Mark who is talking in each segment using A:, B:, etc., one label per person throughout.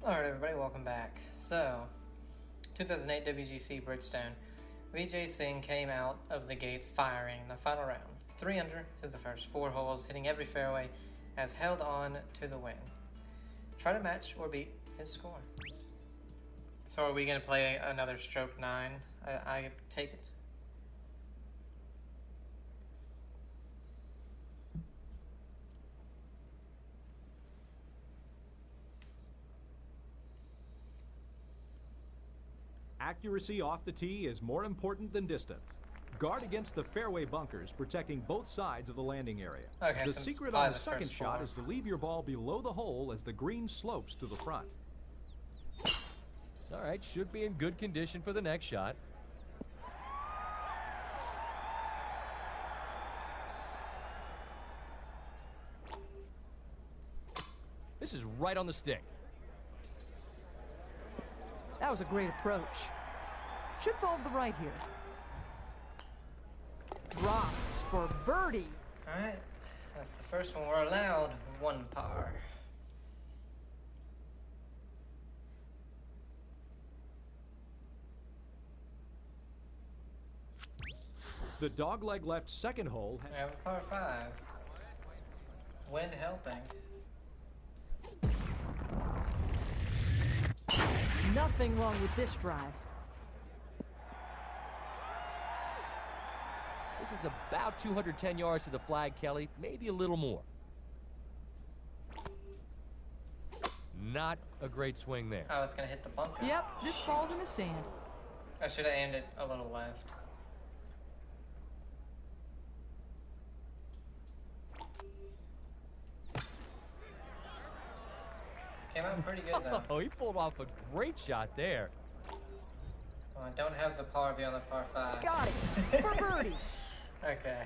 A: Alright everybody, welcome back. So, 2008 WGC Bridgestone. Vijay Singh came out of the gates firing in the final round. 3 under through the first 4 holes, hitting every fairway, has held on to the win. Try to match or beat his score. So are we going to play another stroke 9? I take it.
B: Accuracy off the tee is more important than distance. Guard against the fairway bunkers, protecting both sides of the landing area.
A: Okay,
B: the
A: so
B: secret
A: it's
B: on the
A: the
B: second
A: first
B: shot
A: four.
B: is to leave your ball below the hole as the green slopes to the front.
C: All right, should be in good condition for the next shot. This is right on the stick.
D: That was a great approach. Should fall to the right here. Drops for birdie.
A: Alright, that's the first one we're allowed. 1 par.
B: The dogleg left second hole.
A: We have a par 5. Wind helping.
D: Nothing wrong with this drive.
C: This is about 210 yards to the flag, Kelly. Maybe a little more. Not a great swing there.
A: Oh, it's going to hit the bunker.
D: Yep, this falls in the sand.
A: I should have aimed it a little left. Came out pretty good though.
C: Oh, he pulled off a great shot there.
A: Well, I don't have the par beyond the par 5.
D: Got it. For birdie.
A: Okay.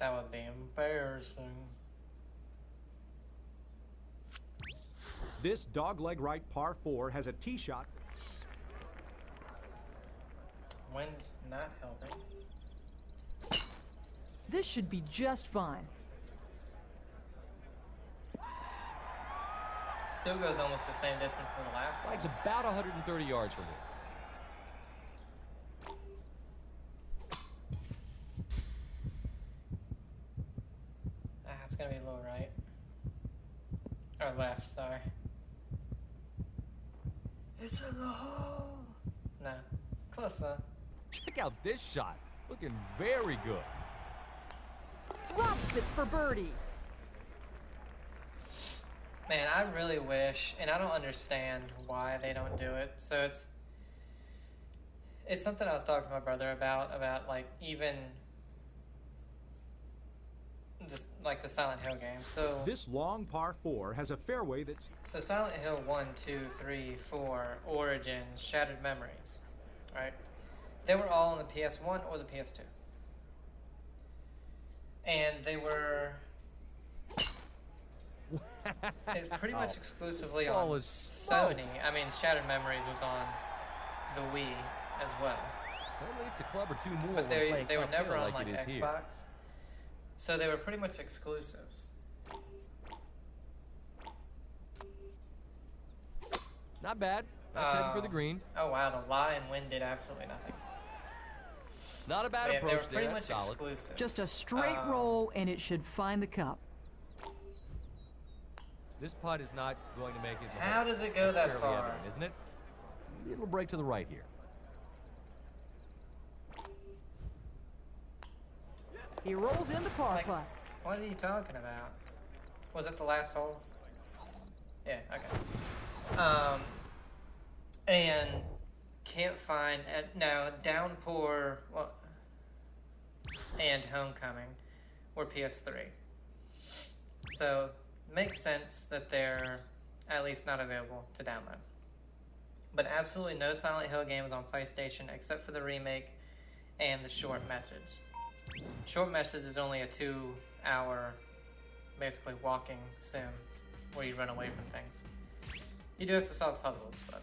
A: That would be embarrassing.
B: This dogleg right par 4 has a tee shot.
A: Wind not helping.
D: This should be just fine.
A: Still goes almost the same distance as the last one.
C: Flag's about 130 yards from here.
A: Ah, it's gonna be a little right. Or left, sorry. It's in the hole! No. Close though.
C: Check out this shot. Looking very good.
D: Drops it for birdie.
A: Man, I really wish, and I don't understand why they don't do it. So it's something I was talking to my brother about like even this, like the Silent Hill game. So
B: This long par 4 has a fairway that's
A: Silent Hill 1, 2, 3, 4, Origins, Shattered Memories, right? They were all on the PS1 or the PS2. And they were... It's pretty much exclusively
C: This
A: on
C: ball is
A: Sony.
C: smoked.
A: I mean, Shattered Memories was on the Wii as well.
C: Only it's a club or two more.
A: But
C: when
A: they
C: playing
A: were
C: Cup
A: never
C: Hill
A: on like
C: it is here.
A: Xbox. So they were pretty much exclusives.
C: Not bad. That's heading for the green.
A: Oh wow, the lie and wind did absolutely nothing.
C: Not a bad
A: They were
C: approach
A: pretty
C: there.
A: much
C: That's solid.
A: exclusive.
D: Just a straight roll, and it should find the cup.
C: This putt is not going to make it. in the
A: How
C: hole.
A: does it go
C: That's
A: that
C: fairly
A: far?
C: evident, isn't it? Little break to the right here.
D: He rolls in the par
A: Like,
D: putt.
A: what are you talking about? Was it the last hole? Yeah, okay. And can't find no downpour. Well, and homecoming were PS3. So makes sense that they're at least not available to download. But absolutely no Silent Hill games on PlayStation except for the remake and the short message. Short message is only a 2-hour, basically walking sim where you run away from things. You do have to solve puzzles, but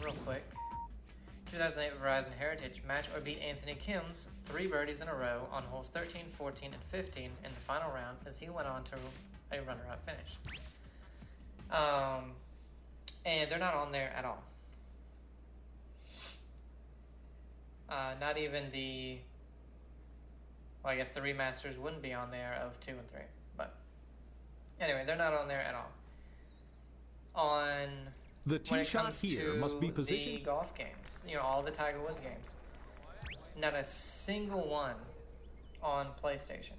A: real quick. 2008 Verizon Heritage match or beat Anthony Kim's 3 birdies in a row on holes 13, 14, and 15 in the final round as he went on to a runner-up finish. And they're not on there at all. Not even the, well, I guess the remasters wouldn't be on there of 2 and 3, but anyway, they're not on there at all. On
B: The
A: when
B: tee
A: it
B: shot
A: comes
B: here
A: to
B: must be
A: the
B: positioned.
A: golf games, all the Tiger Woods games, not a single one on PlayStation.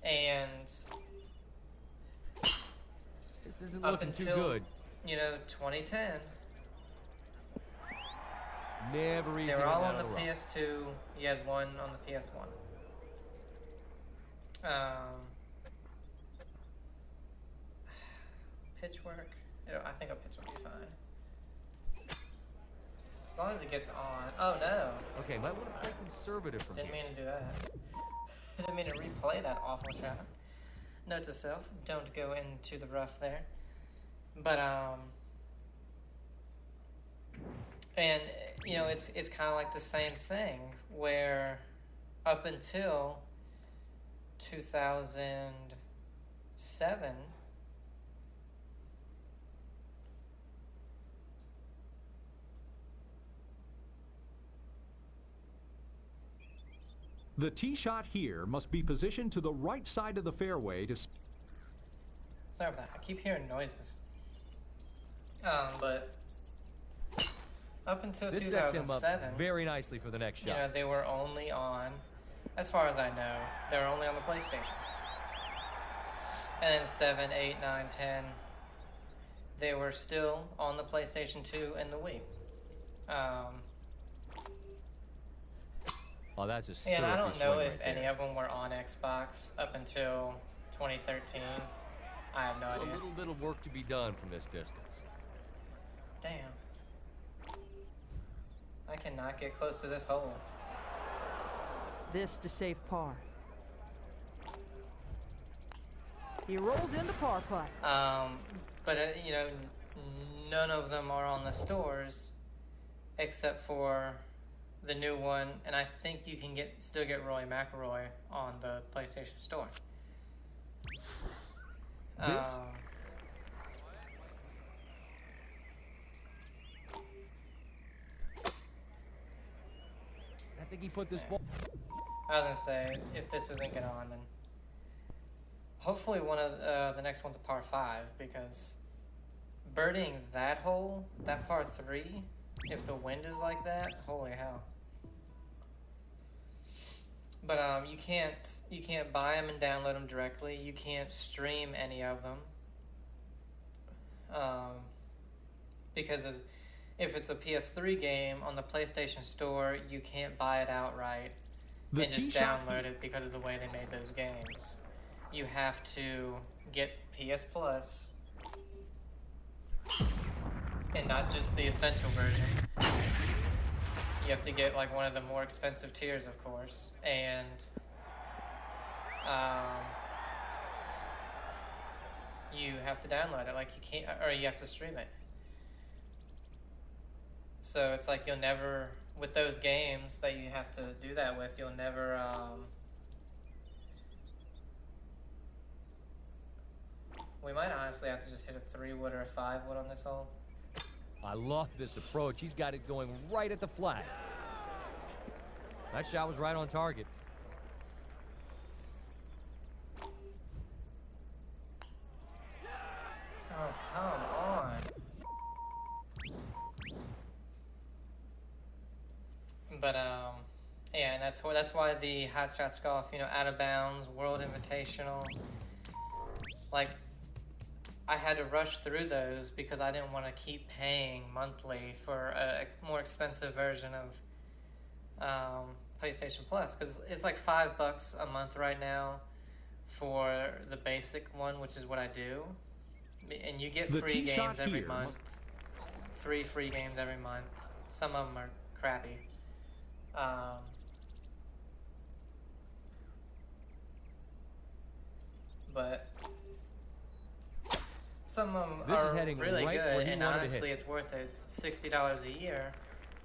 A: And
C: This isn't
A: up
C: looking too
A: until,
C: good.
A: 2010,
C: Never easy
A: they
C: to
A: were
C: get
A: all
C: out
A: on the
C: of rough.
A: PS2. You had one on the PS1. Pitch work. I think a pitch will be fine. As long as it gets on. Oh no!
C: Okay, might want to play conservative from
A: Didn't
C: here.
A: mean to do that. Didn't mean to replay that awful shot. Note to self: don't go into the rough there. But and it's kind of like the same thing where up until 2007.
B: The tee shot here must be positioned to the right side of the fairway to.
A: Sorry about that. I keep hearing noises. But up until
C: This sets him up
A: 2007,
C: very nicely for the next shot.
A: they were only on, as far as I know, they were only on the PlayStation. And then 7, 8, 9, 10, they were still on the PlayStation 2 and the Wii.
C: Oh, that's a
A: And I don't
C: syrupy
A: know
C: swing
A: if
C: right
A: any
C: there.
A: of them were on Xbox up until 2013. I have no
C: Still
A: idea.
C: a little bit of work to be done from this distance.
A: Damn. I cannot get close to this hole.
D: This to save par. He rolls in the par putt.
A: But none of them are on the stores, except for the new one, and I think you can still get Roy McIlroy on the PlayStation Store.
C: I think he put this ball.
A: I was gonna say, if this doesn't get on, then hopefully one of the next one's a par 5, because birding that hole, that par 3, if the wind is like that, holy hell. But you can't buy them and download them directly. You can't stream any of them, because if it's a PS3 game on the PlayStation Store, you can't buy it outright and just download it because of the way they made those games. You have to get PS Plus, and not just the essential version. You have to get like one of the more expensive tiers, of course, and you have to download it. Like you can't, or you have to stream it. So it's like you'll never, with those games that you have to do that with, you'll never. We might honestly have to just hit a 3-wood or a 5-wood on this hole.
C: I love this approach. He's got it going right at the flag. That shot was right on target.
A: Oh, come on. But yeah, and that's why the Hot Shots Golf, Out of Bounds, World Invitational, like, I had to rush through those because I didn't want to keep paying monthly for a more expensive version of PlayStation Plus, because it's like $5 a month right now for the basic one, which is what I do, and you get free games every month. 3 free games every month. Some of them are crappy. But some of them
C: This is
A: are
C: heading
A: really
C: right where
A: good,
C: you
A: and
C: wanted to hit.
A: honestly, it's worth it. It's $60 a year,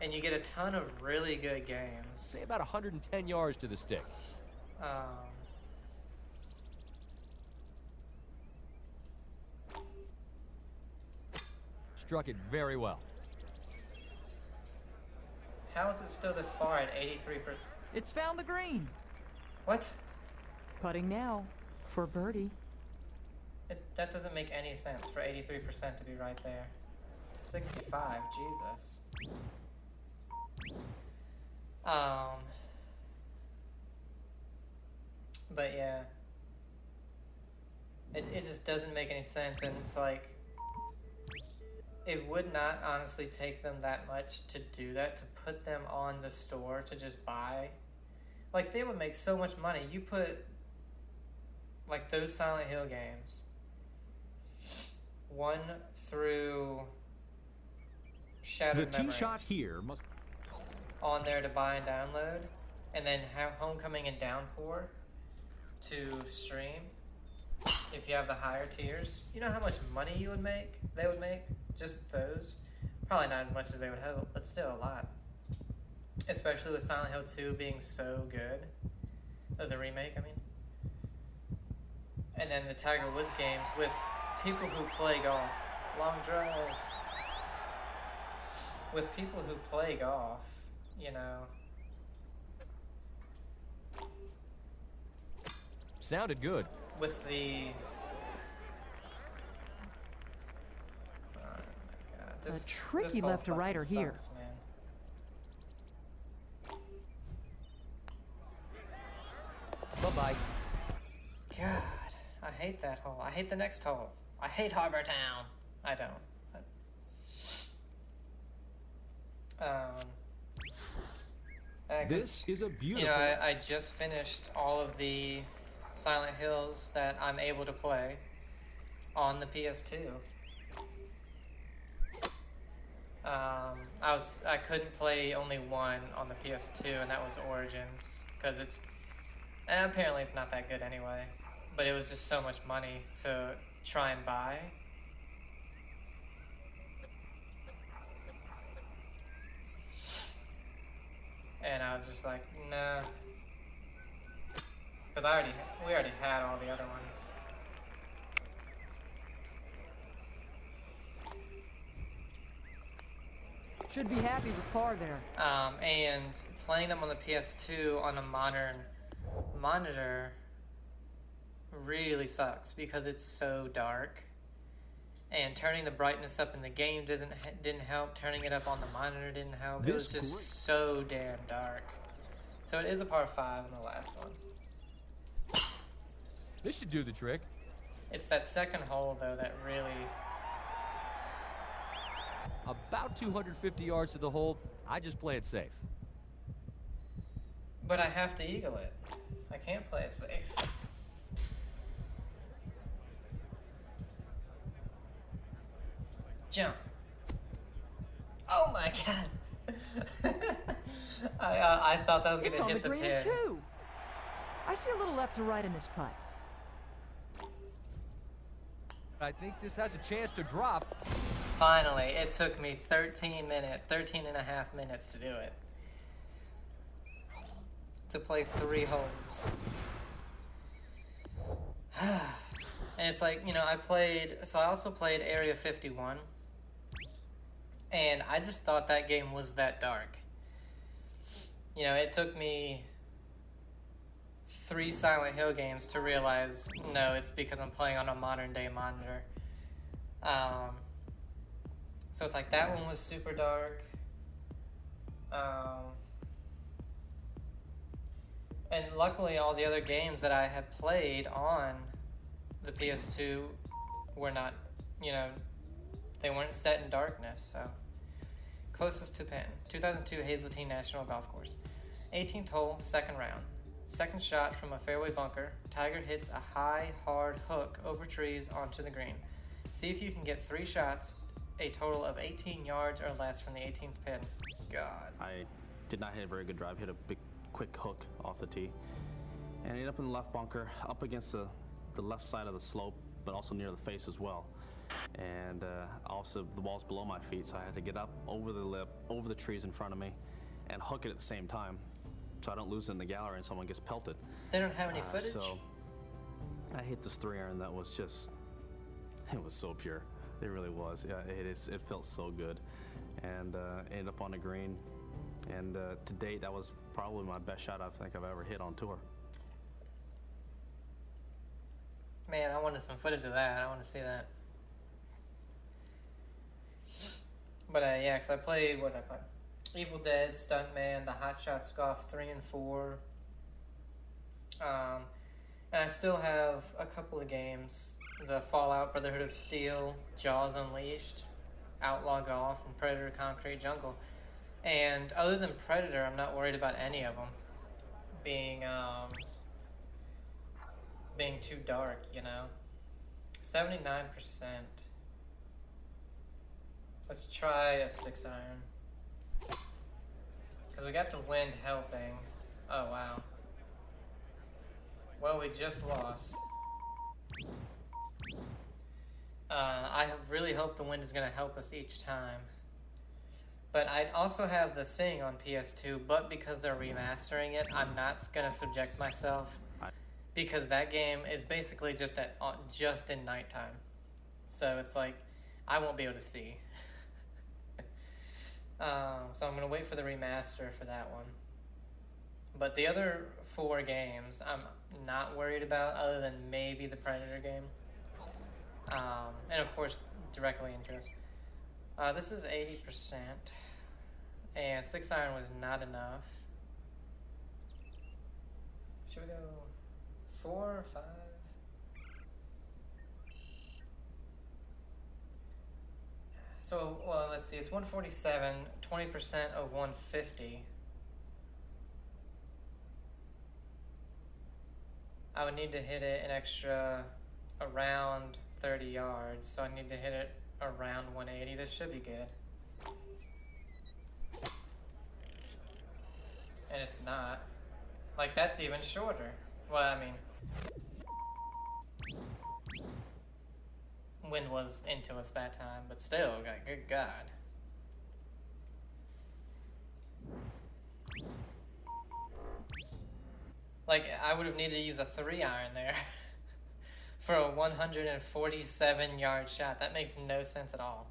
A: and you get a ton of really good games.
C: Say about 110 yards to the stick. Struck it very well.
A: How is it still this far at 83%?
D: It's found the green.
A: What?
D: Putting now for birdie.
A: That doesn't make any sense for 83% to be right there. 65, Jesus. But yeah. It just doesn't make any sense, and it's like, it would not honestly take them that much to do that, to put them on the store to just buy. Like, they would make so much money. You put, like, those Silent Hill games, 1 through Shattered
B: The tee
A: Memories,
B: shot here must.
A: on there to buy and download, and then have Homecoming and Downpour to stream. If you have the higher tiers, you know how much money they would make? Just those? Probably not as much as they would hope, but still a lot. Especially with Silent Hill 2 being so good. The remake, I mean. And then the Tiger Woods games with people who play golf. Long drive. With people who play golf, you know.
C: Sounded good.
A: With the... Oh my God.
D: A tricky
A: whole
D: left to righter
A: fucking
D: here.
A: sucks, man.
C: Bye-bye.
A: God, I hate that hole. I hate the next hole. I hate Harbor Town. I don't.
B: This is a beautiful.
A: You know, I just finished all of the Silent Hills that I'm able to play on the PS2. I couldn't play only one on the PS2, and that was Origins, because apparently it's not that good anyway, but it was just so much money to try and buy. And I was just like, nah. Because we already had all the other ones.
D: Should be happy with par there.
A: And playing them on the PS2 on a modern monitor really sucks because it's so dark. And turning the brightness up in the game didn't help. Turning it up on the monitor didn't help. It was just so damn dark. So it is a par 5 in the last one.
C: This should do the trick.
A: It's that second hole, though, that really...
C: About 250 yards to the hole. I just play it safe.
A: But I have to eagle it. I can't play it safe. Jump. Oh my God. I thought that was going
D: It's
A: to
D: on the
A: hit the
D: green
A: pin.
D: too. I see a little left to right in this putt.
C: I think this has a chance to drop.
A: Finally, it took me 13 and a half minutes to do it. To play 3 holes. And it's like, you know, I also played Area 51. And I just thought that game was that dark. You know, it took me 3 Silent Hill games to realize, no, it's because I'm playing on a modern day monitor. So it's like that one was super dark. And luckily all the other games that I had played on the PS2 were not, you know, they weren't set in darkness, so. Closest to pin, 2002 Hazeltine National Golf Course. 18th hole, second round. Second shot from a fairway bunker. Tiger hits a high, hard hook over trees onto the green. See if you can get 3 shots, a total of 18 yards or less from the 18th pin. God.
E: I did not hit a very good drive. Hit a big, quick hook off the tee. And ended up in the left bunker, up against the left side of the slope, but also near the face as well. and also the ball's below my feet, so I had to get up over the lip, over the trees in front of me, and hook it at the same time, so I don't lose it in the gallery and someone gets pelted.
A: They don't have any footage?
E: So I hit this 3-iron that was just, it was so pure. It really was. Yeah, it felt so good, and ended up on the green, and to date that was probably my best shot I think I've ever hit on tour.
A: Man, I wanted some footage of that. I want to see that. But yeah, because I played, what did I play? Evil Dead, Stuntman, the Hot Shots Golf 3 and 4. And I still have a couple of games. The Fallout, Brotherhood of Steel, Jaws Unleashed, Outlaw Golf, and Predator Concrete Jungle. And other than Predator, I'm not worried about any of them being too dark, you know. 79%. Let's try a 6-iron. Because we got the wind helping. Oh, wow. Well, we just lost. I really hope the wind is going to help us each time. But I also have the thing on PS2, but because they're remastering it, I'm not going to subject myself. Because that game is basically just in nighttime. So it's like, I won't be able to see. So I'm going to wait for the remaster for that one. But the other 4 games, I'm not worried about, other than maybe the Predator game. And of course, directly into us. This is 80%. And 6-iron was not enough. Should we go 4 or 5? So, well, let's see. It's 147, 20% of 150. I would need to hit it an extra around 30 yards, so I need to hit it around 180. This should be good. And it's not. Like, that's even shorter. Well, I mean, wind was into us that time, but still, good God. Like, I would have needed to use a 3-iron there for a 147-yard shot. That makes no sense at all.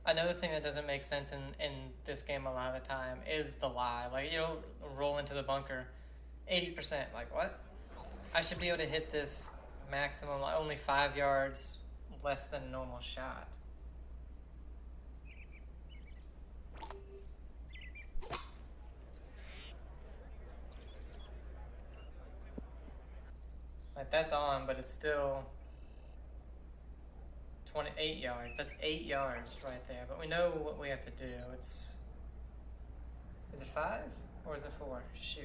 A: Another thing that doesn't make sense in this game a lot of the time is the lie. Like, you'll roll into the bunker 80%. Like, what? I should be able to hit this maximum, like, only 5 yards less than a normal shot. Like, that's on, but it's still 28 yards. That's 8 yards right there. But we know what we have to do. It's... Is it 5? Or is it 4? Shoot.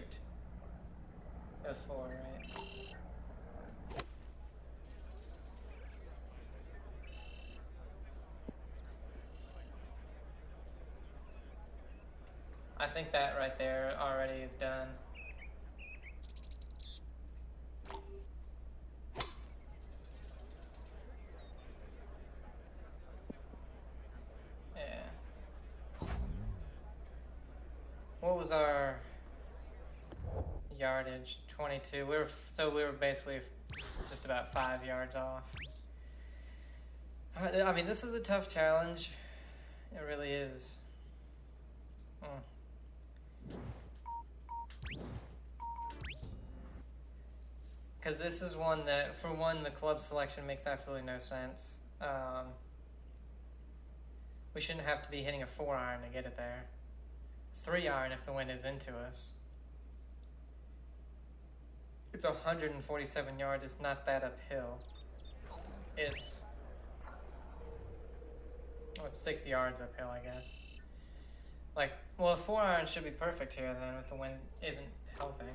A: It was 4, right? I think that right there already is done. What was our yardage? 22. We were basically just about 5 yards off. I mean, this is a tough challenge. It really is. Because this is one that, for one, the club selection makes absolutely no sense. We shouldn't have to be hitting a 4-iron to get it there. 3-iron if the wind is into us. It's 147 yards. It's not that uphill. It's 6 yards uphill, I guess. Like, well, a 4-iron should be perfect here then if the wind isn't helping.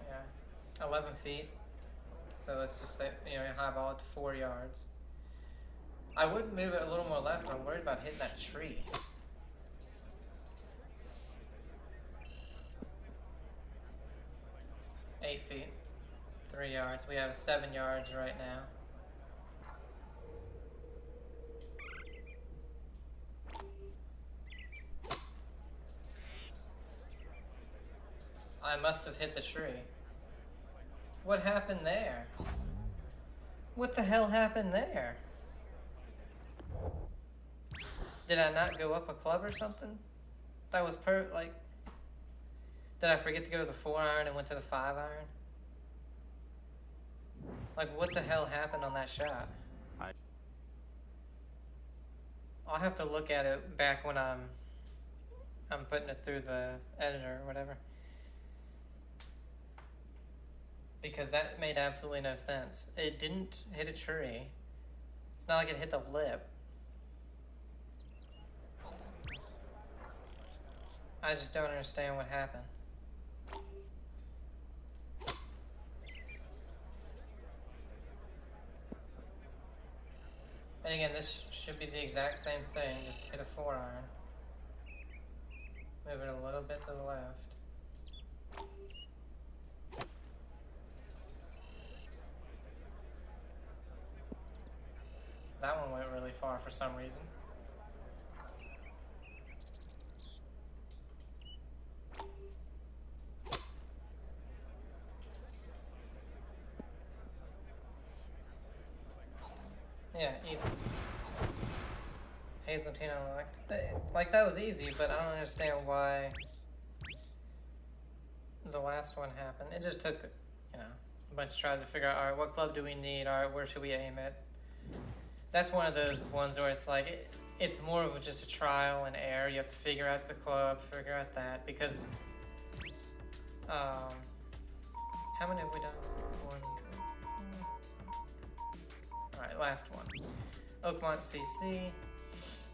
A: Yeah, 11 feet. So let's just say, highball it to 4 yards. I would move it a little more left, but I'm worried about hitting that tree. 3 yards. We have 7 yards right now. I must have hit the tree. What happened there? What the hell happened there? Did I not go up a club or something? That was like... Did I forget to go to the 4-iron and went to the 5-iron? Like, what the hell happened on that shot? I'll have to look at it back when I'm putting it through the editor or whatever. Because that made absolutely no sense. It didn't hit a tree. It's not like it hit the lip. I just don't understand what happened. And again, this should be the exact same thing, just hit a 4-iron. Move it a little bit to the left. That one went really far for some reason. Yeah, easy. Hazeltine unlocked. Like, that was easy, but I don't understand why the last one happened. It just took, you know, a bunch of tries to figure out, alright, what club do we need? Alright, where should we aim it? That's one of those ones where it's like, it's more of just a trial and error. You have to figure out the club, figure out that, because, how many have we done? 1, 2, 4. Alright, last one. Oakmont CC,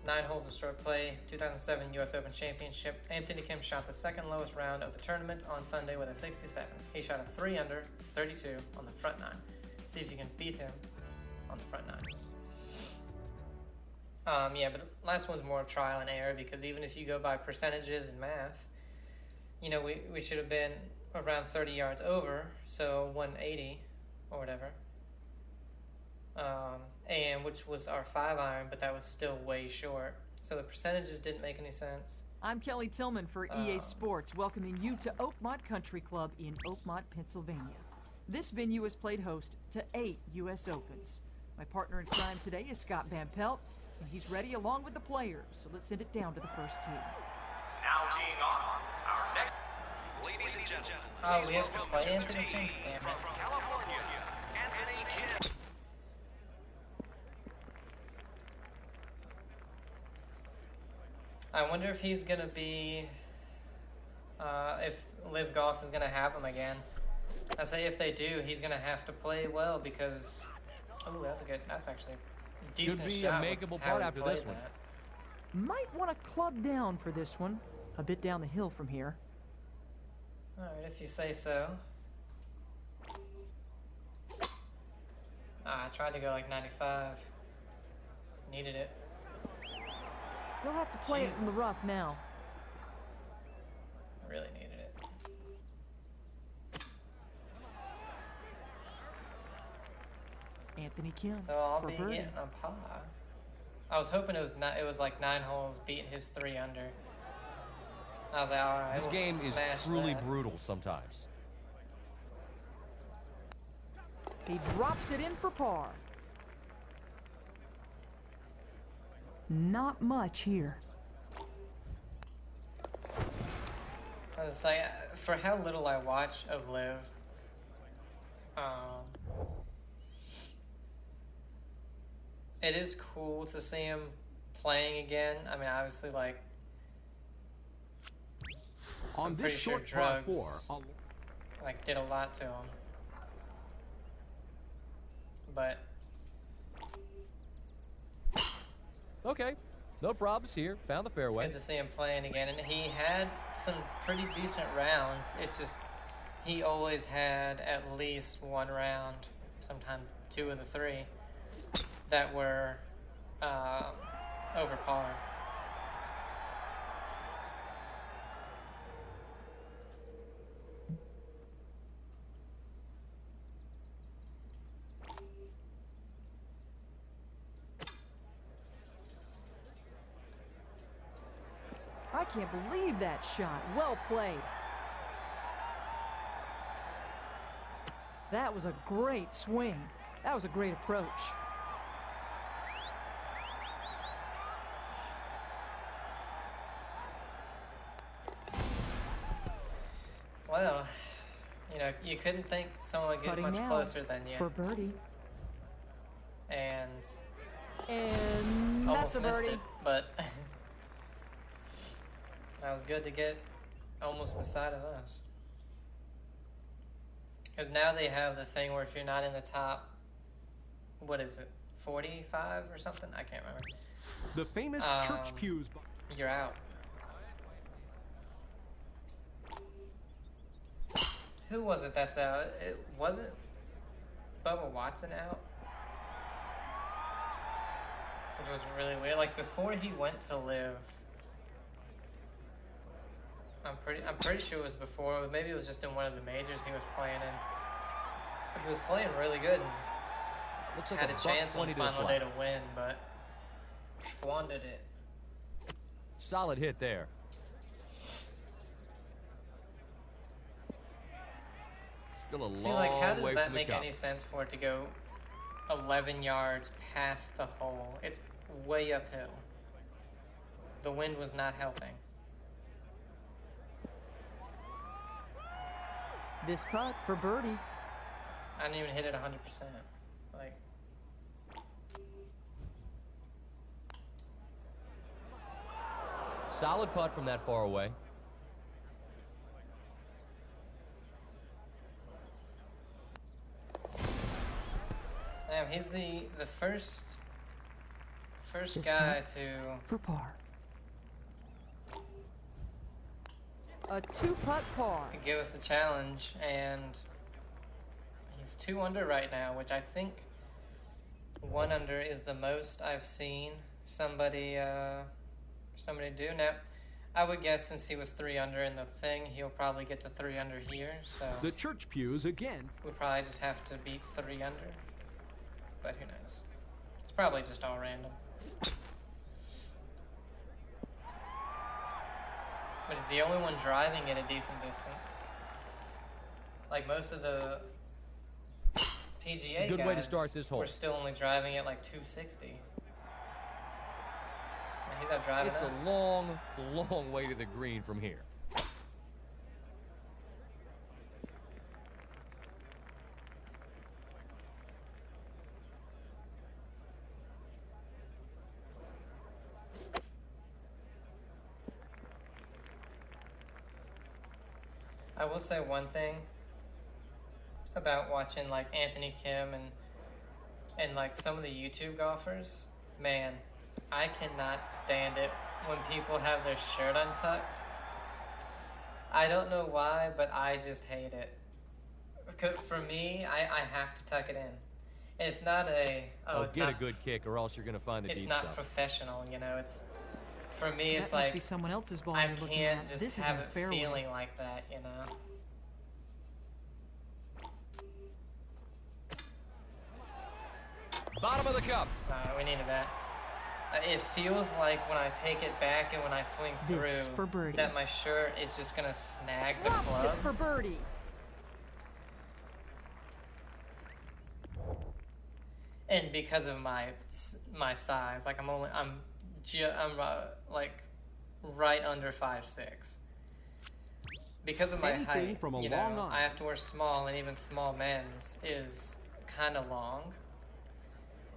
A: 9 holes of stroke play, 2007 US Open Championship. Anthony Kim shot the second lowest round of the tournament on Sunday with a 67. He shot a 3 under, 32 on the front 9. See if you can beat him on the front 9. Yeah, but the last one's more trial and error, because even if you go by percentages and math, you know, we should have been around 30 yards over, so 180 or whatever. And which was our 5-iron, but that was still way short. So the percentages didn't make any sense.
D: I'm Kelly Tillman for EA Sports, welcoming you to Oakmont Country Club in Oakmont, Pennsylvania. This venue has played host to 8 U.S. Opens. My partner in crime today is Scott Van Pelt, and he's ready along with the players, so let's send it down to the first tee.
F: Now teeing off, our next, ladies and gentlemen.
A: Oh, we have to play Anthony Kim? Damn it.
F: From California, Anthony Kim.
A: I wonder if he's gonna be, if Live Golf is gonna have him again. I say if they do, he's gonna have to play well, because, oh, that's actually a decent
C: Should be
A: shot
C: a
A: with
C: makeable
A: how
C: putt
A: he
C: after this
A: played
C: one.
A: that.
D: Might want to club down for this one, a bit down the hill from here.
A: Alright, if you say so. I tried to go like 95. Needed it.
D: You'll have to play it in the
A: Jesus.
D: rough now.
A: Really needed it.
D: Anthony Kim
A: So I'll
D: for
A: be
D: birdie.
A: getting a par. I was hoping it was like 9 holes beating his 3 under. I was like, alright.
C: This
A: we'll
C: game is
A: smash
C: truly
A: that.
C: brutal sometimes.
D: He drops it in for par. Not much here.
A: I was like, for how little I watch of Liv, it is cool to see him playing again. I mean, obviously, like,
B: On
A: pretty
B: this
A: sure
B: short par
A: drugs
B: 4,
A: like did a lot to him. But
C: Okay, no problems here. Found the
A: it's
C: fairway.
A: good to see him playing again, and he had some pretty decent rounds. It's just he always had at least one round, sometimes 2 of the 3, that were over par.
D: can't believe that shot. Well played. That was a great swing. That was a great approach.
A: Well, you know, you couldn't think someone would get
D: Putting
A: much
D: now
A: closer than you.
D: for birdie.
A: And
D: And that's
A: almost
D: a
A: missed
D: birdie.
A: it, but that was good to get almost inside of us. Because now they have the thing where if you're not in the top, what is it, 45 or something? I can't remember.
B: The famous church pews.
A: You're out. Who was it that's out? It wasn't Bubba Watson out? Which was really weird. Like before he went to live, I'm pretty sure it was before. Maybe it was just in one of the majors he was playing in. He was playing really good and
C: Looks like
A: had a chance on the
C: $120 to the
A: final day
C: flag.
A: to win, but squandered it.
C: Solid hit there. Still a
A: See,
C: long
A: like, how does
C: way
A: that
C: from the
A: make
C: cup.
A: any sense for it to go 11 yards past the hole? It's way uphill. The wind was not helping.
D: This putt for birdie.
A: I didn't even hit it 100%. Like,
C: Solid putt from that far away.
A: damn, he's the first
D: This
A: guy
D: putt
A: to
D: for par. A two-putt par.
A: give us a challenge, and he's 2 under right now, which I think 1 under is the most I've seen somebody do. Now, I would guess since he was 3 under in the thing, he'll probably get to 3 under here. So
B: The church pews again.
A: we probably just have to beat 3 under. But who knows? It's probably just all random. But he's the only one driving at a decent distance. Like most of the PGA
C: It's a good
A: guys
C: way to start this hole.
A: were still only driving at like 260. And he's out driving
C: It's
A: us.
C: a long, long way to the green from here.
A: I will say one thing about watching like Anthony Kim and like some of the YouTube golfers. Man, I cannot stand it when people have their shirt untucked. I don't know why, but I just hate it. Because for me, I have to tuck it in. And it's not a it's
C: Get
A: not,
C: a good kick, or else you're going to find the
A: it's
C: deep
A: not
C: stuff.
A: professional, you know. It's for me, it's
D: That must
A: like
D: be someone else's ball
A: I
D: you're looking
A: can't
D: at.
A: just
D: This
A: have
D: isn't
A: it
D: fairway.
A: feeling like that, you know.
C: Bottom of the cup.
A: We needed that. It feels like when I take it back and when I swing
D: This for
A: through
D: birdie.
A: that my shirt is just gonna snag the
D: Drops
A: club.
D: it for birdie.
A: And because of my size, like I'm like right under 5'6". Because of my
B: Anything
A: height,
B: from a
A: you
B: long
A: know,
B: arm.
A: I have to wear small, and even small men's is kind of long.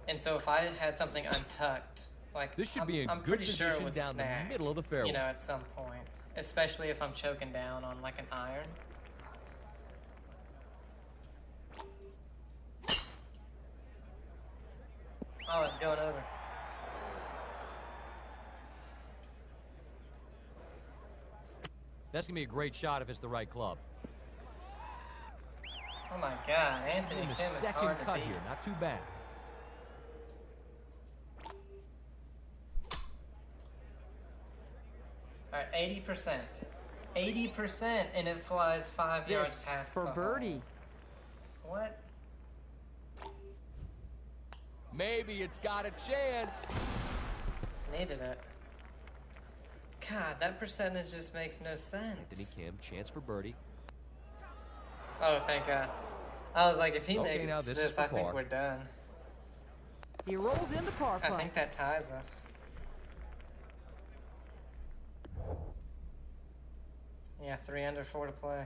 A: And so if I had something untucked, like
C: This should be in
A: I'm
C: good
A: pretty sure it
C: position
A: would
C: down
A: snag,
C: the middle of the fairway.
A: you know, at some point, especially if I'm choking down on like an iron. Oh, it's going over.
C: That's going to be a great shot if it's the right club.
A: Oh my God, Anthony
C: In
A: Kim
C: the
A: is
C: second
A: hard to
C: cut
A: beat.
C: here, not too bad.
A: All right, 80%. 80%, and it flies 5 yards
D: This
A: past
D: for
A: the
D: birdie.
A: hole. What?
C: Maybe it's got a chance.
A: Needed it. God, that percentage just makes no sense.
C: Anthony Kim, chance for birdie.
A: Oh, thank God. I was like, if he
C: Okay,
A: makes
C: now this is for
A: I think
C: par.
A: we're done.
D: He rolls in the par
A: I
D: putt.
A: think that ties us. Yeah, 3 under, 4 to play.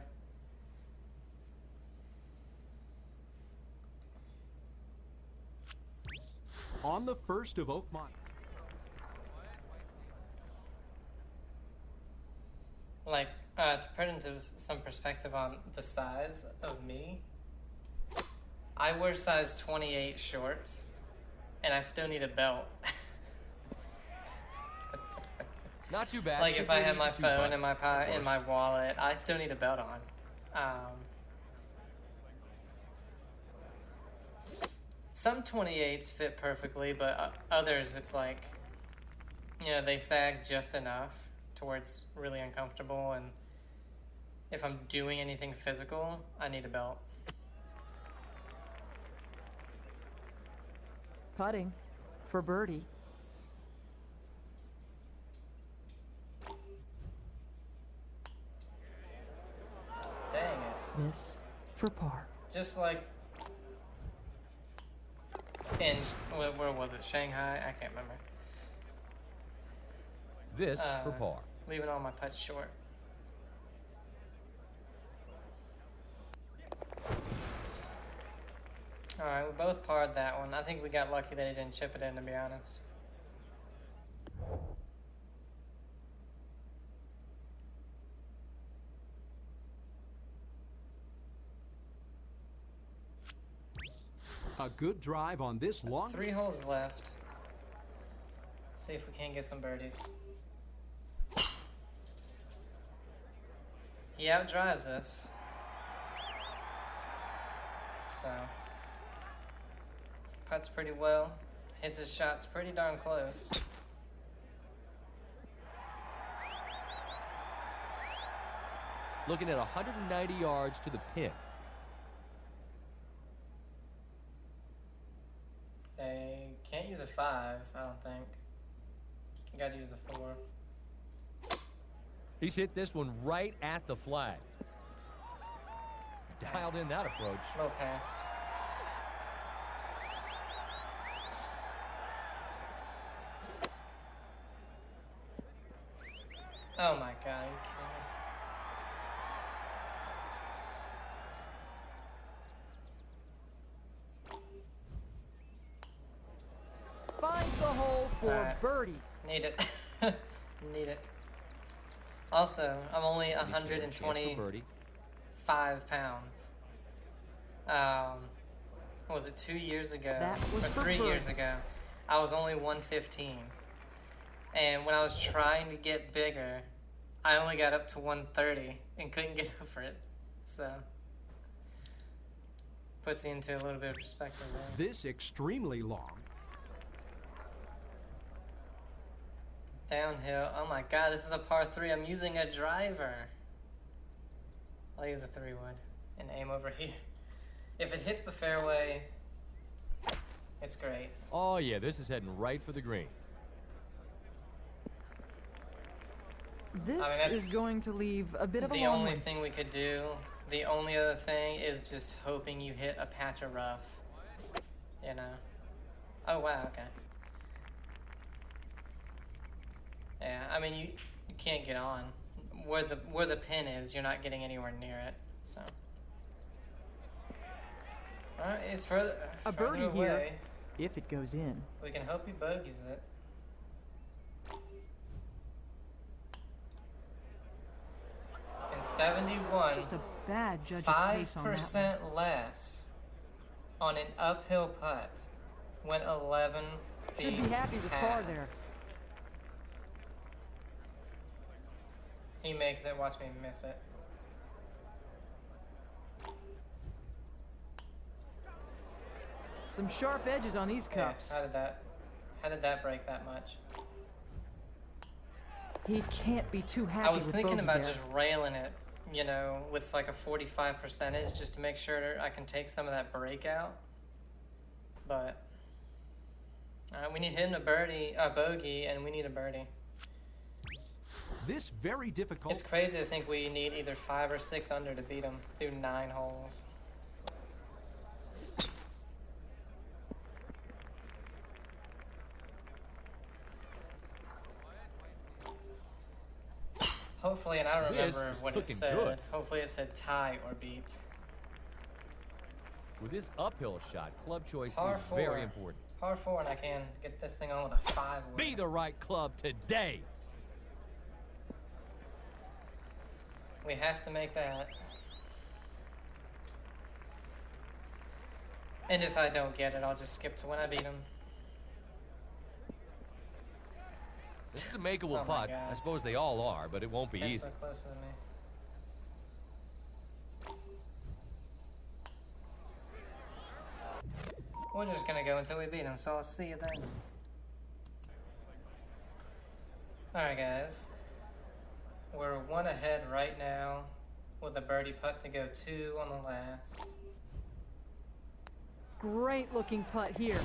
B: On the first of Oakmont.
A: Like, to put into some perspective on the size of me, I wear size 28 shorts, and I still need a belt.
C: Not too bad.
A: Like, if
C: Super
A: I have
C: easy
A: my
C: two
A: phone
C: putt.
A: in my in my wallet, I still need a belt on. Some 28s fit perfectly, but others, it's like, you know, they sag just enough to where it's really uncomfortable, and if I'm doing anything physical, I need a belt.
D: Putting for birdie.
A: Dang it.
D: This for par.
A: Just like in, where was it? Shanghai? I can't remember.
C: This for par.
A: Leaving all my putts short. Alright, we both parred that one. I think we got lucky that he didn't chip it in, to be honest.
B: A good drive on this long.
A: 3 holes left. See if we can get some birdies. He outdrives us. So, putts pretty well. Hits his shots pretty darn close.
C: Looking at 190 yards to the pin.
A: They can't use a 5, I don't think. You gotta use a 4.
C: He's hit this one right at the flag. Dialed in that approach.
A: Low past. Oh my God, are you kidding me?
D: Finds the hole for
A: Alright.
D: birdie.
A: Need it. Need it. Also, I'm only
C: Anthony Kim, chance for
A: 125
C: birdie.
A: pounds. What was it, 2 years ago?
D: That was
A: or
D: for
A: 3 years
D: birdie.
A: ago. I was only 115. And when I was trying to get bigger, I only got up to 130 and couldn't get over it. So, puts you into a little bit of perspective there.
B: This extremely long.
A: Downhill. Oh my God, this is a par 3. I'm using a driver. I'll use a 3-wood and aim over here. If it hits the fairway, it's great.
C: Oh yeah, this is heading right for the green.
D: This
A: that's
D: is going to leave a bit of a
A: The
D: long
A: only
D: one.
A: thing we could do, the only other thing is just hoping you hit a patch of rough. You know? Oh wow, okay. Yeah, I mean you can't get on. Where the pin is, you're not getting anywhere near it. So alright, it's further
D: A
A: further
D: birdie
A: away.
D: here. If it goes in.
A: We can hope he bogeys it. In 71,
D: Just a bad judge of pace on that one.
A: 5% less on an uphill putt went 11 feet
D: Should be happy with par there.
A: past. He makes it, watch me miss it.
D: Some sharp edges on these
A: Yeah,
D: cups.
A: how did that break that much?
D: He can't be too happy
A: I was
D: with
A: thinking
D: bogey
A: about
D: there.
A: just railing it, you know, with like a 45 percentage just to make sure I can take some of that break out. But we need him a bogey, and we need a birdie.
B: This very difficult.
A: It's crazy to think we need either 5 or 6 under to beat them through 9 holes. Hopefully, and I don't
C: This
A: remember
C: is
A: what it
C: looking
A: said.
C: good.
A: Hopefully it said tie or beat.
C: With this uphill shot, club choice
A: Par
C: is
A: 4.
C: very important.
A: Par 4, and I can get this thing on with a 5 wood.
C: Be the right club today.
A: We have to make that. And if I don't get it, I'll just skip to when I beat him.
C: This is a makeable
A: Oh my
C: putt.
A: God.
C: I suppose they all are, but it won't be
A: It's 10
C: easy.
A: foot closer than me. We're just gonna go until we beat him, so I'll see you then. Alright guys. We're 1 ahead right now with a birdie putt to go 2 on the last.
D: Great looking putt here.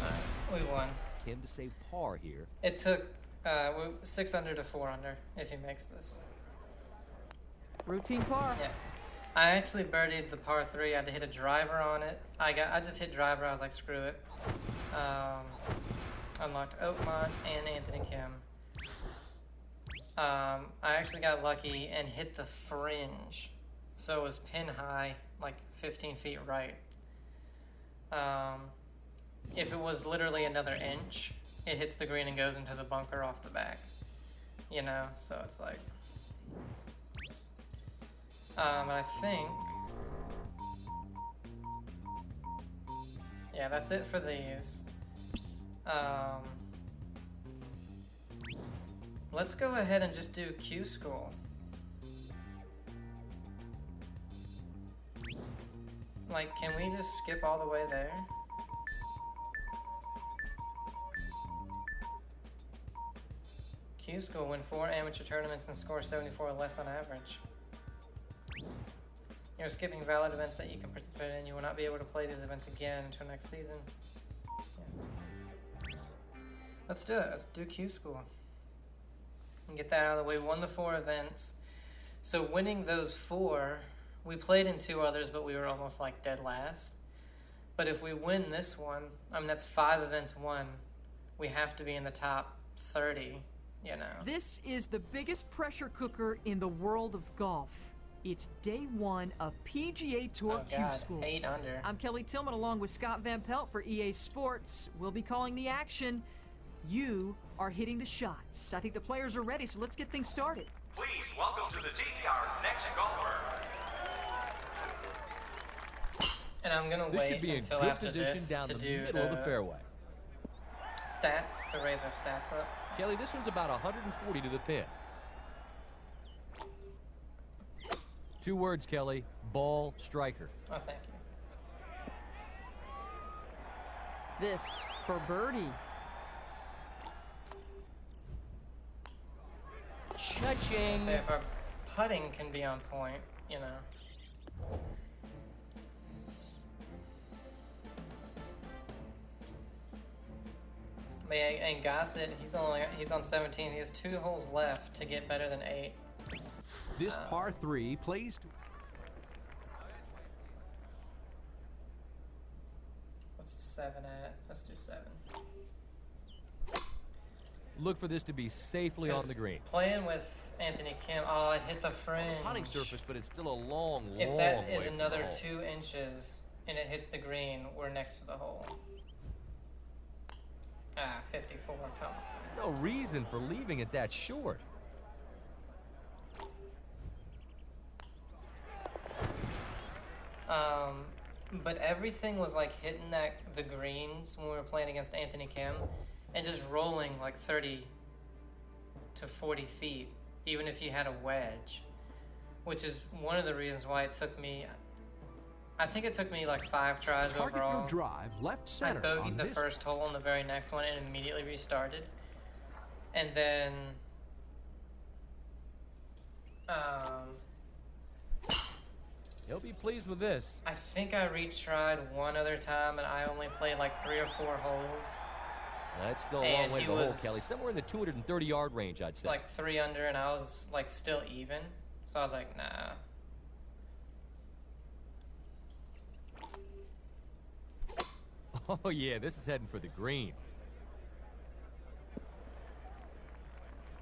A: We won.
C: Kim to save par here.
A: It took 6 under to 4 under if he makes this.
D: Routine par.
A: Yeah. I actually birdied the par 3. I had to hit a driver on it. I just hit driver. I was like, screw it. Unlocked Oakmont and Anthony Kim. I actually got lucky and hit the fringe. So it was pin high, like 15 feet right. If it was literally another inch, it hits the green and goes into the bunker off the back. You know, so it's like... I think... Yeah, that's it for these. Let's go ahead and just do Q School. Like, can we just skip all the way there? Q School win 4 amateur tournaments and score 74 or less on average. You're skipping valid events that you can participate in. You will not be able to play these events again until next season. Yeah. Let's do it. Let's do Q School. And get that out of the way. Won the 4 events. So winning those 4, we played in 2 others, but we were almost like dead last. But if we win this one, I mean, that's 5 events won. We have to be in the top 30, you know.
D: This is the biggest pressure cooker in the world of golf. It's day 1 of PGA Tour
A: Oh
D: Q
A: God,
D: School.
A: 8 under.
D: I'm Kelly Tillman along with Scott Van Pelt for EA Sports. We'll be calling the action. You are hitting the shots. I think the players are ready, so let's get things started.
F: Please welcome to the tee our next golfer.
A: And I'm gonna
C: This
A: wait
C: should be in
A: until
C: good
A: after
C: position
A: this
C: down
A: to
C: the
A: do
C: middle of the fairway.
A: stats, to raise our stats up.
C: Kelly, this one's about 140 to the pin. 2 words, Kelly. Ball striker.
A: Oh, thank you.
D: This for birdie.
C: Cha-ching.
A: So if our putting can be on point, you know. But yeah, and Gossett, he's on 17. He has 2 holes left to get better than 8.
B: This par 3 plays to...
A: What's 7 at? Let's do 7.
C: Look for this to be safely on the green.
A: Playing with Anthony Kim, oh, it hit the fringe.
C: Putting surface, but it's still a long,
A: If
C: long
A: that
C: way
A: is
C: from
A: another
C: the hole.
A: 2 inches and it hits the green, we're next to the hole. 54, come on.
C: No reason for leaving it that short.
A: But everything was like hitting the greens when we were playing against Anthony Kim and just rolling like 30 to 40 feet, even if you had a wedge, which is one of the reasons why it took me, I think it took me like 5 tries
B: Target
A: overall.
B: your drive left
A: I
B: center
A: bogeyed
B: on
A: the
B: this.
A: first hole and the very next one and immediately restarted. And then
C: He'll be pleased with this.
A: I think I retried one other time and I only played like 3 or 4 holes.
C: That's still a long
A: And
C: way
A: he
C: to the hole,
A: was
C: Kelly. Somewhere in the 230-yard range, I'd say.
A: like 3 under, and I was like still even. So I was like, nah.
C: Oh, yeah, this is heading for the green.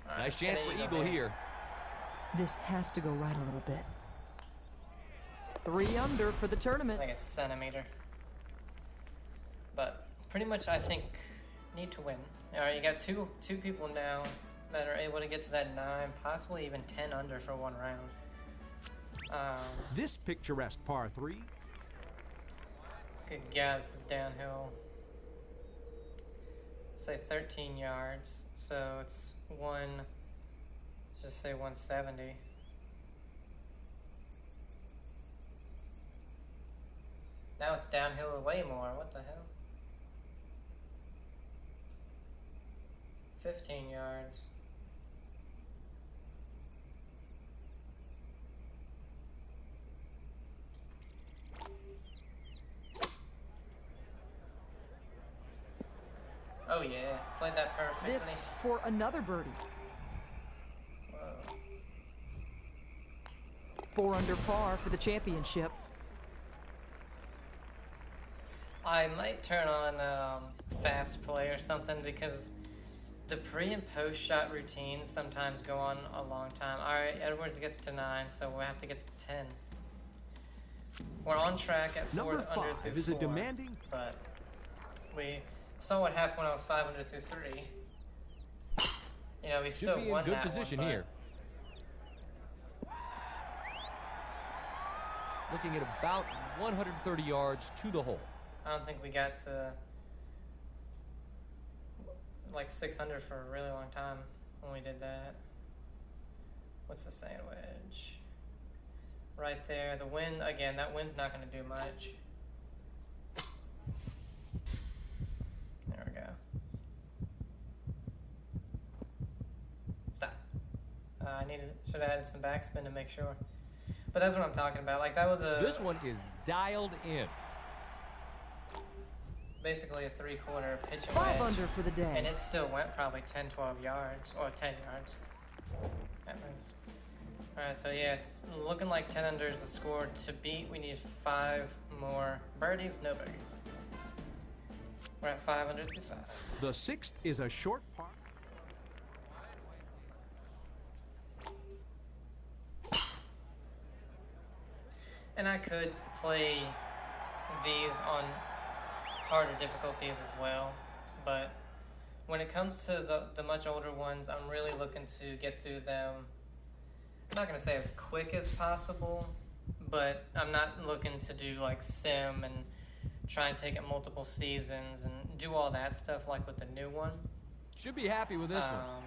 A: All
C: Nice
A: right,
C: chance
A: can
C: for
A: I
C: eagle here.
D: This has to go right a little bit. 3 under for the tournament.
A: Like a centimeter. But pretty much, I think, need to win. All right, you got two people now that are able to get to that 9, possibly even 10 under for one round.
B: This picturesque par 3
A: Good guess, downhill. Say 13 yards, so it's just say 170. Now it's downhill way more. What the hell? 15 yards. Oh yeah, played that perfectly.
D: This for another birdie.
A: Whoa.
D: 4 under par for the championship.
A: I might turn on fast play or something because the pre and post shot routines sometimes go on a long time. All right, Edwards gets to 9, so we'll have to get to 10. We're on track at 4
B: Number
A: under
B: 5
A: through
B: is a
A: 4,
B: demanding.
A: but we saw what happened when I was 500 through 3. You know, we
C: Should
A: still
C: be in
A: won
C: good
A: that
C: position
A: one, but
C: here. Looking at about 130 yards to the hole.
A: I don't think we got to like 600 for a really long time when we did that. What's the sandwich? Right there. The wind, again, that wind's not going to do much. There we go. Stop. Should have added some backspin to make sure. But that's what I'm talking about. Like, that was
C: This one is dialed in.
A: basically a 3/4 pitch and
D: 5
A: wedge.
D: under for the day.
A: And it still went probably 10, 12 yards, or 10 yards at most. Alright, so yeah, it's looking like 10 under is the score to beat. We need 5 more birdies, no birdies. We're at 500 to 5.
B: The 6th is a short par.
A: And I could play these on harder difficulties as well, but when it comes to the much older ones, I'm really looking to get through them. I'm not going to say as quick as possible, but I'm not looking to do like sim and try and take it multiple seasons and do all that stuff like with the new one.
C: Should be happy with this one.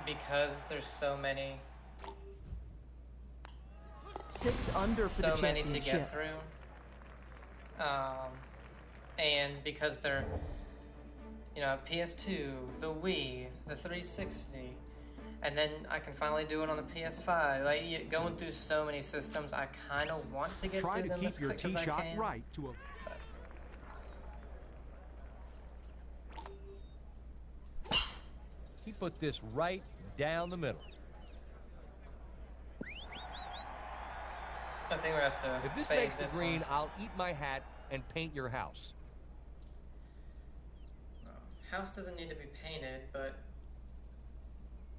A: Because there's so many
D: 6 under for
A: so
D: the
A: many to
D: championship.
A: get through. And because they're, PS2, the Wii, the 360, and then I can finally do it on the PS5. Like, going through so many systems, I kind of want to get
B: Try
A: through
B: to
A: them
B: keep
A: as
B: your
A: quick as
B: tee
A: I
B: shot
A: can.
B: right to a.
C: He put this right down the middle.
A: I think we have to
C: If this
A: fade
C: makes the
A: this
C: green,
A: one.
C: I'll eat my hat and paint your house.
A: House doesn't need to be painted, but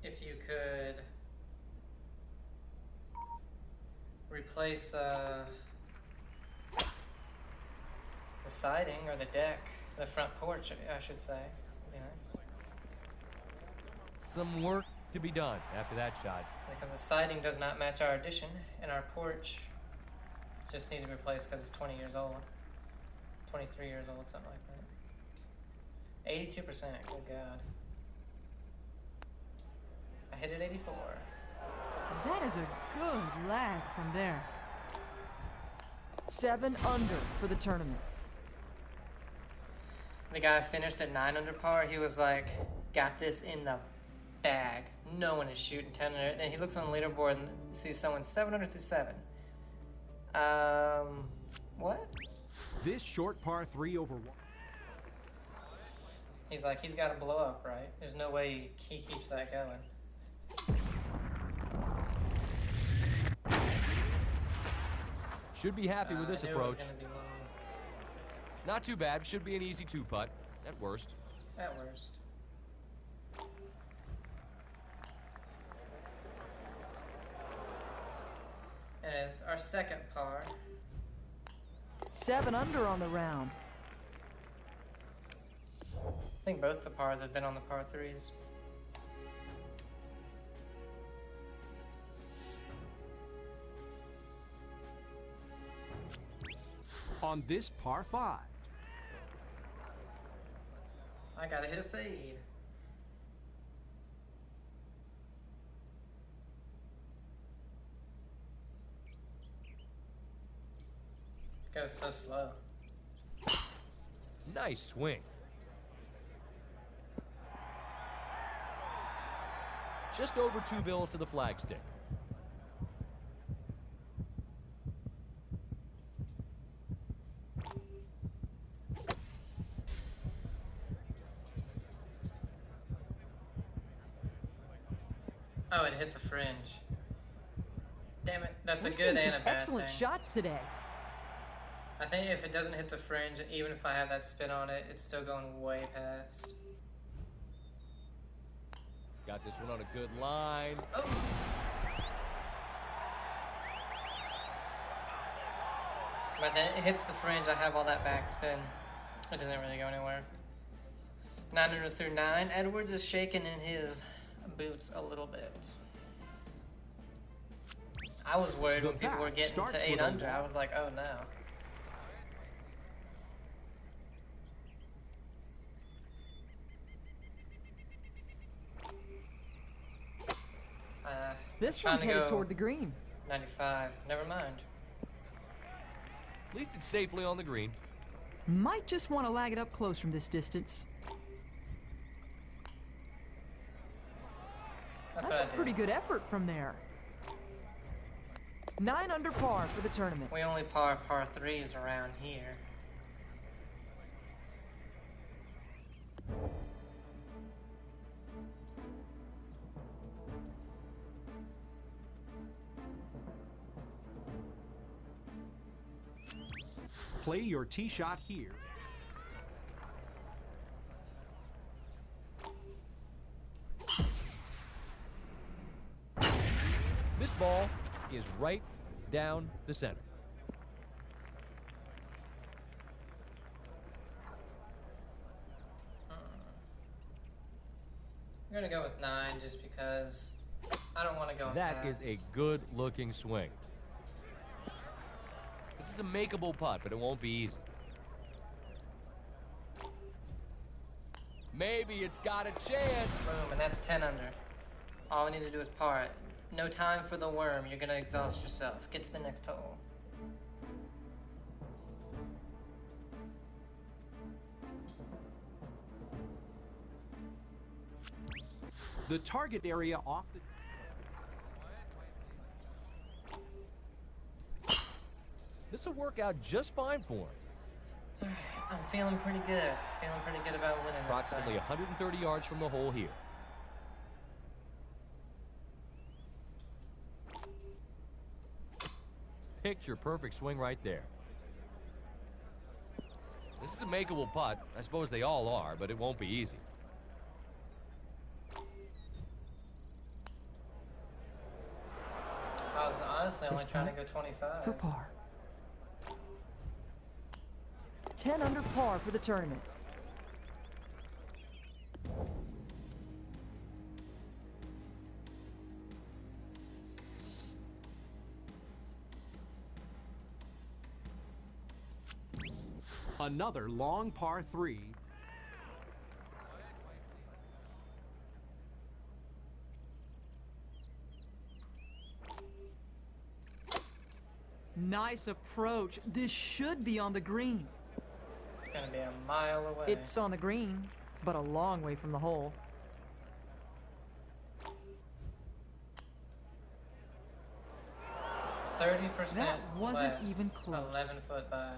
A: if you could replace the siding or the deck, the front porch, I should say, would be nice.
C: Some work to be done after that shot.
A: Because the siding does not match our addition, and our porch just needs to be replaced because it's 20 years old. 23 years old, something like that. 82%, good God. I hit it 84.
D: That is a good lag from there. 7 under for the tournament.
A: The guy finished at 9 under par. He was like, got this in the bag. No one is shooting 10 under. Then he looks on the leaderboard and sees someone 7 under through 7. What?
B: This short par 3 over 1.
A: He's like, he's got to blow up, right? There's no way he keeps that going.
C: Should be happy with this
A: I knew it was
C: approach.
A: gonna be long.
C: Not too bad. Should be an easy 2-putt at worst.
A: At worst. And it's our second par.
D: 7 under on the round.
A: I think both the pars have been on the par threes.
B: On this par 5.
A: I gotta hit a fade. Goes so slow.
C: Nice swing. Just over 2 bills to the flagstick.
A: Oh, it hit the fringe. Damn it, that's
D: We're
A: a
D: seeing
A: good
D: some
A: and a bad
D: excellent
A: thing.
D: shots today.
A: I think if it doesn't hit the fringe, even if I have that spin on it, it's still going way past.
C: Got this one on a good line.
A: Oh! But then it hits the fringe, I have all that backspin. It doesn't really go anywhere. 9 under through 9. Edwards is shaking in his boots a little bit. I was worried when people were getting
B: starts
A: to 8
B: with a
A: under. I
B: walk.
A: was like, oh no.
D: This
A: trying
D: one's
A: to
D: headed
A: go
D: toward the green.
A: 95. Never mind.
C: At least it's safely on the green.
D: Might just want to lag it up close from this distance.
A: That's
D: That's
A: what
D: a
A: I did.
D: pretty good effort from there. 9 under par for the tournament.
A: We only par 3s around here.
B: Play your tee shot here.
C: This ball is right down the center.
A: I'm gonna go with 9 just because I don't want to go
C: That is
A: past.
C: a good-looking swing. This is a makeable putt, but it won't be easy. Maybe it's got a chance.
A: Boom, and that's 10 under. All we need to do is par it. No time for the worm. You're gonna exhaust yourself. Get to the next hole.
B: The target area off the...
C: This will work out just fine for him.
A: I'm feeling pretty good. Feeling pretty good about winning this
C: Approximately
A: time.
C: 130 yards from the hole here. Picture perfect swing right there. This is a makeable putt. I suppose they all are, but it won't be easy.
A: I was honestly only
D: This
A: trying to
D: putt
A: go 25.
D: For par. 10 under par for the tournament.
B: Another long par 3.
D: Nice approach. This should be on the green.
A: It's gonna be a mile away.
D: It's on the green, but a long way from the hole.
A: 30%
D: That wasn't
A: less,
D: even close.
A: 11 foot by.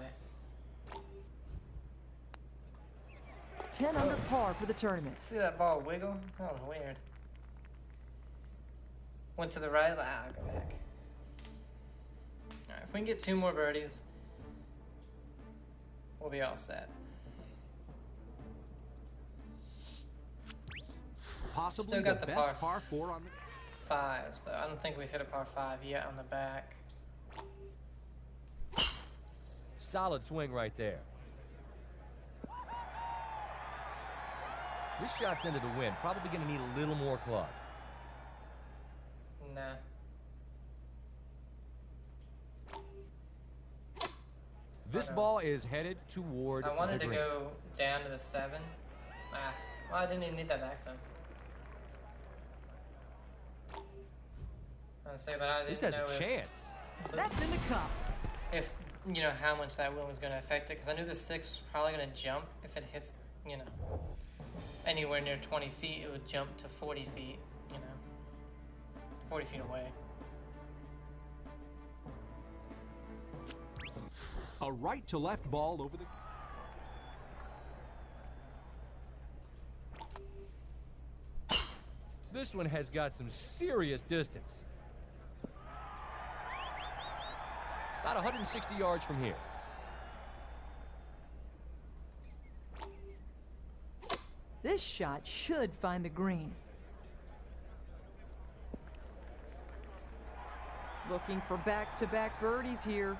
D: 10 under par for the tournament.
A: See that ball wiggle? That was weird. Went to the right. I'll go back. Alright, if we can get 2 more birdies, we'll be all set.
B: Possibly
A: Still got
B: the
A: the
B: best
A: par
B: par 4 on the...
A: 5s, though. I don't think we've hit a par 5 yet on the back.
C: Solid swing right there. This shot's into the wind. Probably going to need a little more club.
A: Nah.
C: This ball is headed toward
A: I wanted
C: the
A: to
C: green.
A: go down to the 7. Well, I didn't even need that backswing. I was gonna say, but I
C: This
A: didn't
C: has
A: know
C: a chance.
D: That's in the cup.
A: if you know how much that wind was going to affect it, because I knew the 6 was probably going to jump if it hits, you know, anywhere near 20 feet. It would jump to 40 feet, you know, 40 feet away.
B: A right to left ball over the...
C: This one has got some serious distance. About 160 yards from here.
D: This shot should find the green. Looking for back-to-back birdies here.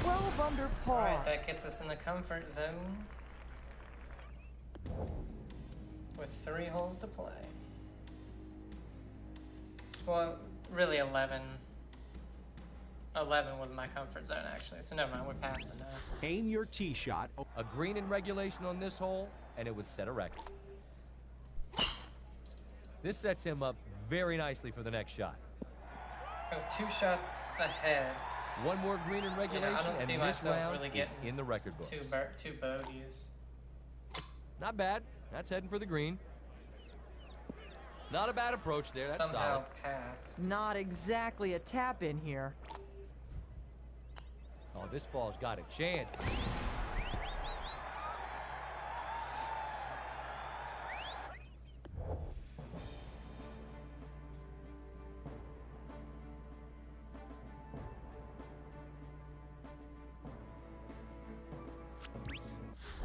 D: 12 under par.
A: Alright, that gets us in the comfort zone. With 3 holes to play. Well, really 11. 11 was my comfort zone, actually. So never mind, we're past it now.
B: Aim your tee shot.
C: A green in regulation on this hole, and it would set a record. This sets him up very nicely for the next shot.
A: Because 2 shots ahead.
C: One more green in regulation,
A: don't see
C: and this
A: myself
C: round
A: really
C: is
A: getting
C: in the record books.
A: 2 bogeys.
C: Not bad. That's heading for the green. Not a bad approach there. That's
A: Somehow
C: solid.
A: pass.
D: Not exactly a tap in here.
C: Oh, this ball's got a chance.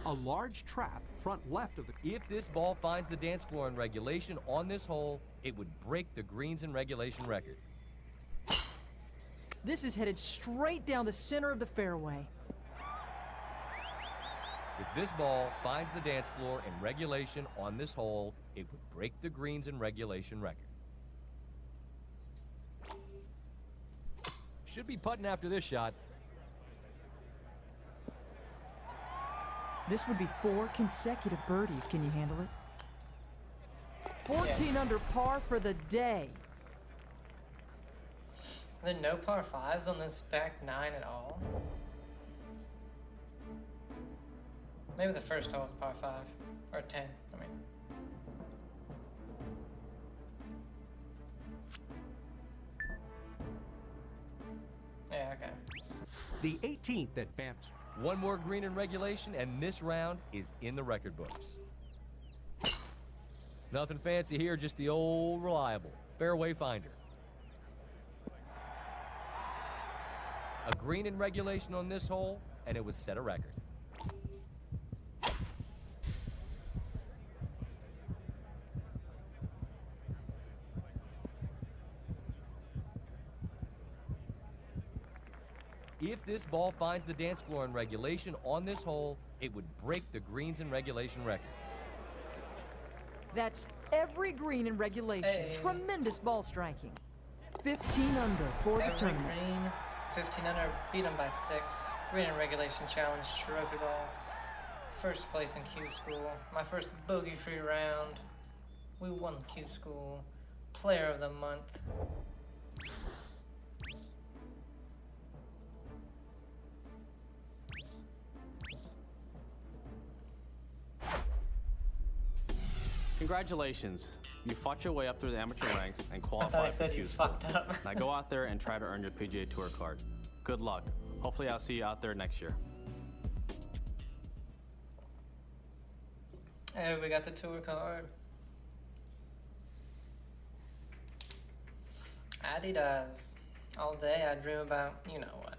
B: A large trap front left of the...
C: If this ball finds the dance floor in regulation on this hole, it would break the greens in regulation record.
D: This is headed straight down the center of the fairway.
C: If this ball finds the dance floor in regulation on this hole, it would break the greens in regulation record. Should be putting after this shot.
D: This would be 4 consecutive birdies. Can you handle it? 14
A: Yes.
D: under par for the day.
A: Are there no par 5s on this back 9 at all? Maybe the first hole is par 5. Or 10, I mean. Yeah, okay.
B: The 18th at Bamps.
C: One more green in regulation, and this round is in the record books. Nothing fancy here, just the old reliable fairway finder. A green in regulation on this hole, and it would set a record. If this ball finds the dance floor in regulation on this hole, it would break the greens in regulation record.
D: That's every green in regulation.
A: Hey.
D: Tremendous ball striking. 15 under for the
A: Every
D: tournament.
A: green, 15 under, beat them by 6. Green in regulation challenge, trophy ball. First place in Q school. My first bogey-free round. We won Q school. Player of the month.
E: Congratulations. You fought your way up through the amateur ranks and
A: I thought
E: qualified
A: I
E: for
A: said
E: Q
A: you
E: School.
A: fucked up.
E: Now go out there and try to earn your PGA Tour card. Good luck. Hopefully I'll see you out there next year.
A: And we got the tour card. Adidas. All day I dream about, you know what.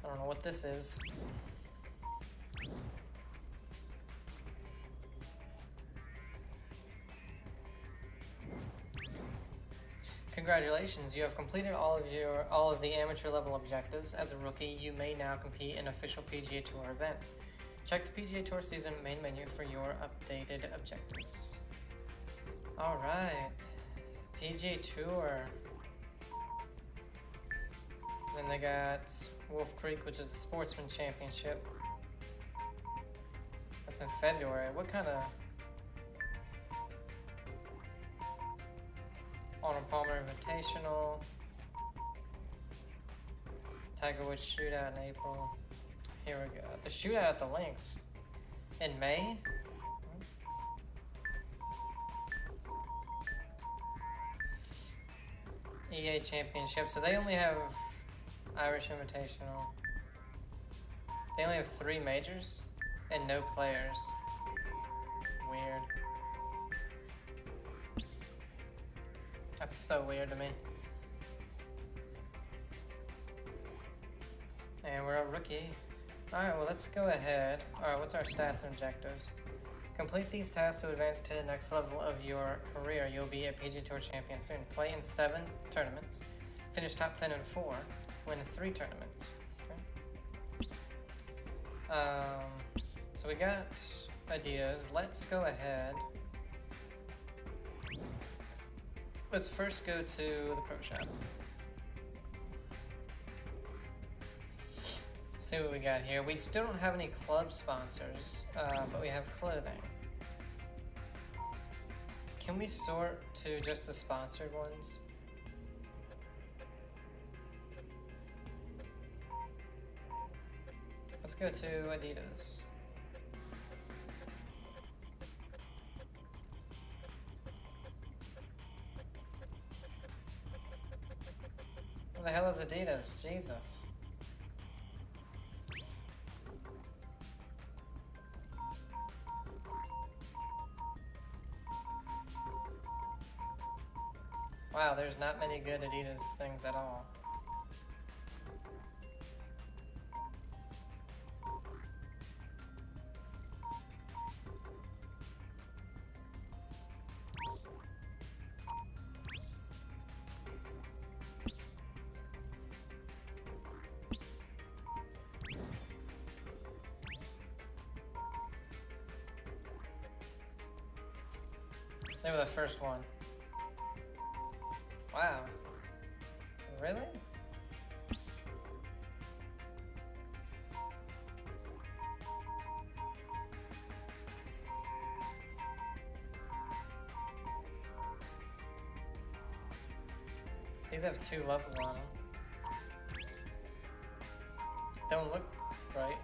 A: I don't know what this is. Congratulations, you have completed all of the amateur level objectives. As a rookie, you may now compete in official PGA Tour events. Check the PGA Tour season main menu for your updated objectives. Alright. PGA Tour. Then they got Wolf Creek, which is the Sportsman Championship. That's in February. What kind of... Arnold Palmer Invitational. Tiger Woods Shootout in April. Here we go. The Shootout at the Links in May. EA Championship. So they only have Irish Invitational. They only have 3 majors and no players. Weird. That's so weird to me. And we're a rookie. Alright, well let's go ahead. Alright, what's our stats and objectives? Complete these tasks to advance to the next level of your career. You'll be a PGA Tour champion soon. Play in 7 tournaments. Finish top 10 in 4. Win 3 tournaments. Okay. So we got ideas. Let's go ahead. Let's first go to the pro shop. See what we got here. We still don't have any club sponsors, but we have clothing. Can we sort to just the sponsored ones? Let's go to Adidas. What the hell is Adidas? Jesus. Wow, there's not many good Adidas things at all. They were the first one. Wow. Really? These have 2 levels on them. Don't look right.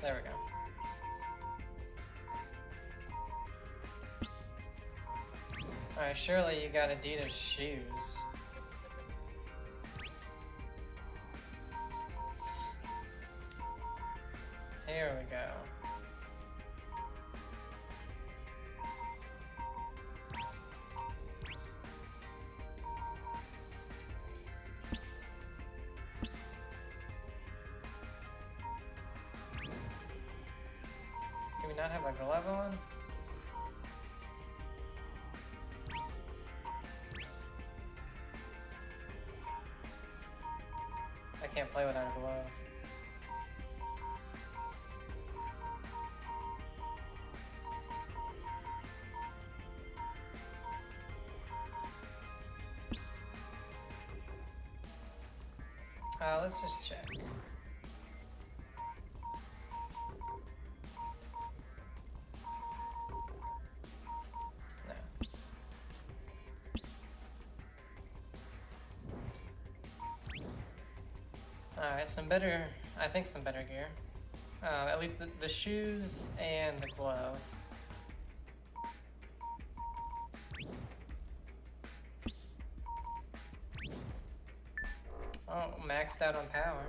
A: There we go. Alright, surely you got Adidas shoes. Here we go. Do we not have a glove on? I can't play without a glove. Let's just check. No. Alright, some better, I think some better gear. At least the shoes and the glove. Oh, maxed out on power.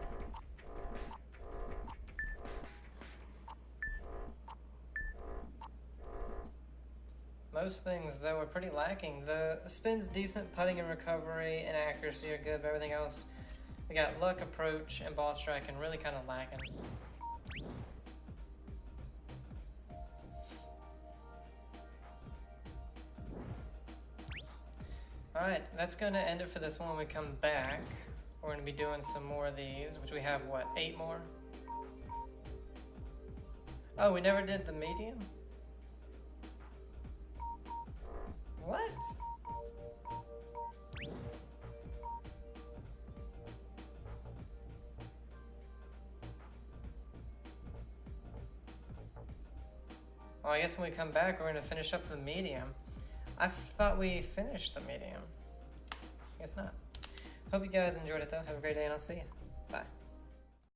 A: Most things, though, are pretty lacking. The spin's decent, putting and recovery and accuracy are good, but everything else, we got luck, approach, and ball striking really kind of lacking. Alright, that's going to end it for this one. When we come back, we're going to be doing some more of these, which we have, what, 8 more? Oh, we never did the medium? What? Well, I guess when we come back, we're going to finish up the medium. I thought we finished the medium. Guess not. Hope you guys enjoyed it, though. Have a great day, and I'll see you.